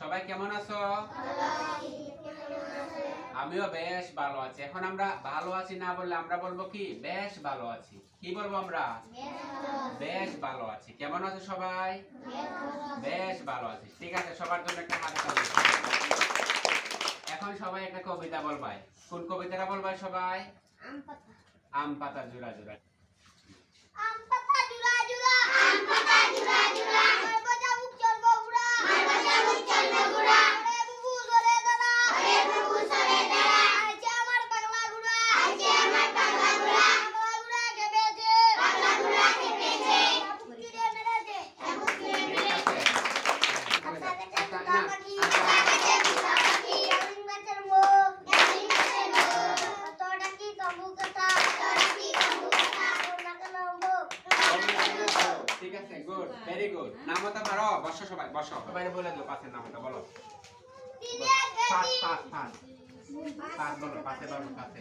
সবাই কেমন আছো? আমিও বেশ ভালো আছি। এখন আমরা ভালো আছি না বললে আমরা বলবো কি বেশ ভালো আছি। কি বলবো আমরা? বেশ ভালো আছি। কেমন আছো সবাই? বেশ ভালো আছি। ঠিক আছে, সবার জন্য একটা হাতে তালি। এখন সবাই একটা কবিতা বলবাই। কোন কবিতাটা বলবাই সবাই? আম পাতা জোড়া জোড়া। আম পাতা জুড়া জুড়া, আম পাতা জুড়া জুড়া, আমার বাজা মুখ চলবো গুড়া, আমার বাজা মুখ চলবো গুড়া, আরে বুবু সরে দাঁড়া, আরে বুবু সরে দাঁড়া, আইছে আমার পাগলা গুড়া, আইছে আমার পাগলা গুড়া, পাগলা গুড়া কেঁপেছে, পাগলা গুড়া কেঁপেছে, বুকিরে মেরেছে, বুকিরে মেরেছে, আচ্ছা কাছে দুটা পাখি, আচ্ছা কাছে দুটা পাখি, ডালিম গাছের মুখ, ডালিম গাছের মুখ, কতটা কি কবু কথা, কতটা কি কবু কথা, ওনা কেন মুখ। ঠিক আছে, গুড, ভেরি গুড। নামতা পারো? বসো সবাই, বসো। সবাই বলে দাও পাশের নামতা বলো। পাঁচ পাঁচ পাঁচ পাঁচ বলো, পাশে বলো, পাশে।